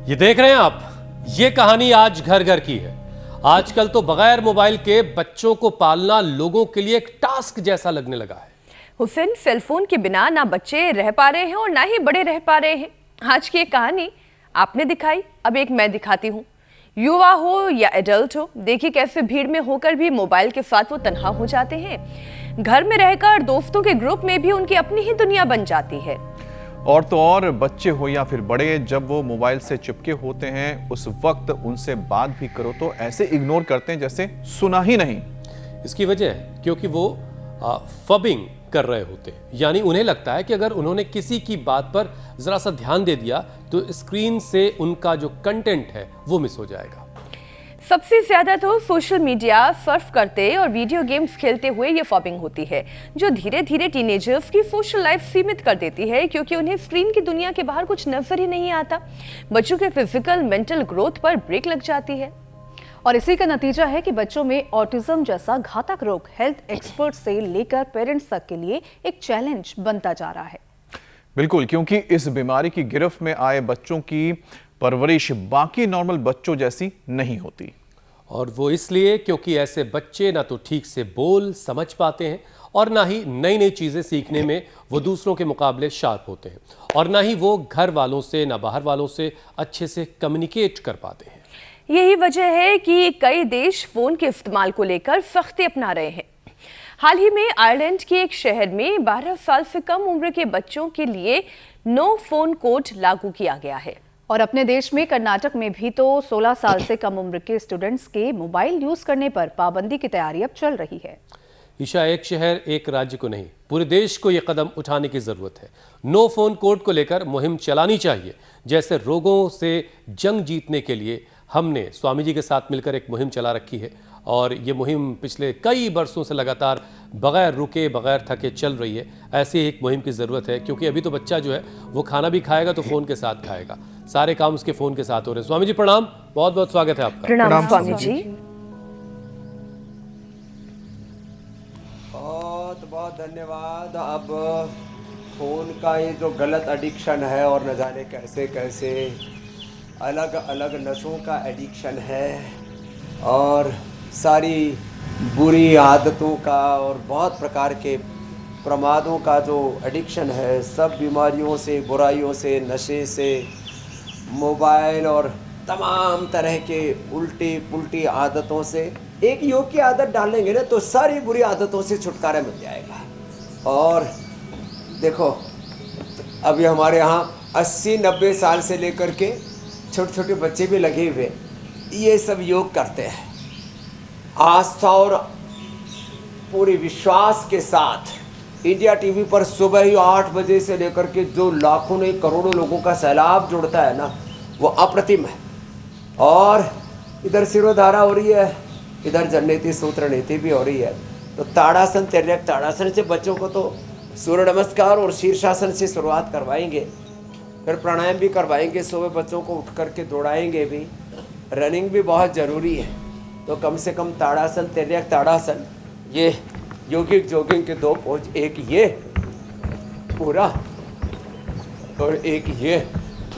ये देख रहे हैं आप, ये कहानी आज घर घर की है। आजकल तो बगैर मोबाइल के बच्चों को पालना लोगों के लिए एक टास्क जैसा लगने लगा है। हुसैन, सेलफोन के बिना ना बच्चे रह पा रहे हैं और ना ही बड़े रह पा रहे हैं। आज की एक कहानी आपने दिखाई, अब एक मैं दिखाती हूँ। युवा हो या एडल्ट हो, देखिए कैसे भीड़ में होकर भी मोबाइल के साथ वो तन्हा हो जाते हैं। घर में रहकर दोस्तों के ग्रुप में भी उनकी अपनी ही दुनिया बन जाती है। और तो और बच्चे हो या फिर बड़े, जब वो मोबाइल से चिपके होते हैं उस वक्त उनसे बात भी करो तो ऐसे इग्नोर करते हैं जैसे सुना ही नहीं। इसकी वजह है क्योंकि वो फबिंग कर रहे होते हैं, यानी उन्हें लगता है कि अगर उन्होंने किसी की बात पर जरा सा ध्यान दे दिया तो स्क्रीन से उनका जो कंटेंट है वो मिस हो जाएगा। सबसे ज्यादा तो सोशल मीडिया सर्फ करते और वीडियो गेम्स खेलते हुए ये फॉबिंग होती है, जो धीरे धीरे टीनेजर्स की सोशल लाइफ सीमित कर देती है, क्योंकि उन्हें स्क्रीन की दुनिया के बाहर कुछ नजर ही नहीं आता। बच्चों के फिजिकल मेंटल ग्रोथ पर ब्रेक लग जाती है और इसी का नतीजा है कि बच्चों में ऑटिज्म जैसा घातक रोग हेल्थ एक्सपर्ट से लेकर पेरेंट्स तक के लिए एक चैलेंज बनता जा रहा है। बिल्कुल, क्योंकि इस बीमारी की गिरफ्त में आए बच्चों की परवरिश बाकी नॉर्मल बच्चों जैसी नहीं होती। और वो इसलिए क्योंकि ऐसे बच्चे ना तो ठीक से बोल समझ पाते हैं और ना ही नई नई चीजें सीखने में वो दूसरों के मुकाबले शार्प होते हैं, और ना ही वो घर वालों से ना बाहर वालों से अच्छे से कम्युनिकेट कर पाते हैं। यही वजह है कि कई देश फोन के इस्तेमाल को लेकर सख्ती अपना रहे हैं। हाल ही में आयरलैंड के एक शहर में 12 साल से कम उम्र के बच्चों के लिए नो फोन कोड लागू किया गया है। और अपने देश में कर्नाटक में भी तो 16 साल से कम उम्र के स्टूडेंट्स के मोबाइल यूज करने पर पाबंदी की तैयारी अब चल रही है। ईशा, एक शहर एक राज्य को नहीं, पूरे देश को यह कदम उठाने की जरूरत है। नो फोन कोड को लेकर मुहिम चलानी चाहिए। जैसे रोगों से जंग जीतने के लिए हमने स्वामी जी के साथ मिलकर एक मुहिम चला रखी है, और ये मुहिम पिछले कई बरसों से लगातार बगैर रुके बगैर थके चल रही है। ऐसी एक मुहिम की ज़रूरत है, क्योंकि अभी तो बच्चा जो है वो खाना भी खाएगा तो फ़ोन के साथ खाएगा, सारे काम उसके फ़ोन के साथ हो रहे हैं। स्वामी जी प्रणाम, बहुत बहुत स्वागत है आपका। प्रणाम स्वामी जी। बहुत बहुत धन्यवाद। अब फ़ोन का ये जो गलत एडिक्शन है, और न जाने कैसे कैसे अलग अलग नशों का एडिक्शन है, और सारी बुरी आदतों का और बहुत प्रकार के प्रमादों का जो एडिक्शन है, सब बीमारियों से, बुराइयों से, नशे से, मोबाइल और तमाम तरह के उल्टी पुल्टी आदतों से एक योग की आदत डालेंगे ना तो सारी बुरी आदतों से छुटकारा मिल जाएगा। और देखो, अभी हमारे यहाँ 80-90 साल से लेकर के छोटे छोटे बच्चे भी लगे हुए, ये सब योग करते हैं आस्था और पूरी विश्वास के साथ। इंडिया टीवी पर सुबह ही 8 बजे से लेकर के जो लाखों नहीं करोड़ों लोगों का सैलाब जुड़ता है ना, वो अप्रतिम है। और इधर सिरोधारा हो रही है, इधर जननेति सूत्र नीति भी हो रही है। तो ताड़ासन, तिर्यक ताड़ासन से बच्चों को तो सूर्य नमस्कार और शीर्षासन से शुरुआत करवाएंगे, फिर प्राणायाम भी करवाएंगे, सुबह बच्चों को उठ करके दौड़ाएंगे भी। रनिंग भी बहुत ज़रूरी है, तो कम से कम ताड़ासन, तिर्यक ताड़ासन, ये योगिक जोगिंग के 2 पोज, एक ये पूरा और एक ये,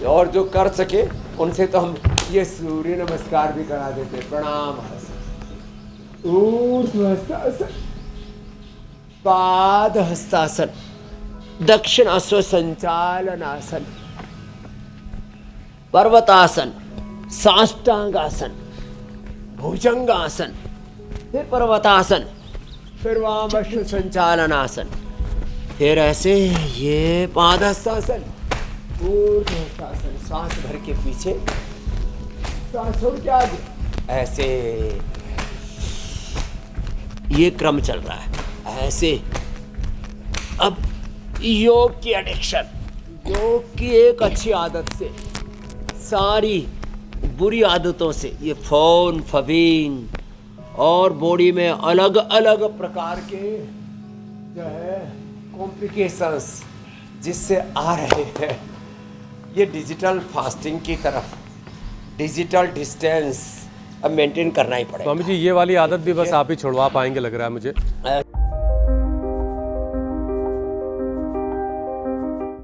और जो कर सके उनसे तो हम ये सूर्य नमस्कार भी करा देते। प्रणाम आसन, ऊर्ध्वहस्तासन, पाद हस्तासन, दक्षिणाश्व संचालनासन, पर्वतासन, साष्टांगासन, भुजंगासन, फिर पर्वतासन, फिर वामश्व संचालनासन, फिर ऐसे ये पादहस्तासन, ऊर्ध्वहस्तासन, सांस भर के पीछे, सांस छोड़ के आगे, ऐसे ये क्रम चल रहा है ऐसे। अब योग की एडिक्शन, योग की एक अच्छी आदत से सारी बुरी आदतों से, ये फोन, फबिंग और बॉडी में अलग अलग प्रकार के जो है कॉम्प्लिकेशंस जिससे आ रहे हैं, ये डिजिटल फास्टिंग की तरफ, डिजिटल डिस्टेंस अब मेंटेन करना ही पड़ेगा। स्वामी जी, ये वाली आदत भी बस आप ही छुड़वा पाएंगे लग रहा है मुझे।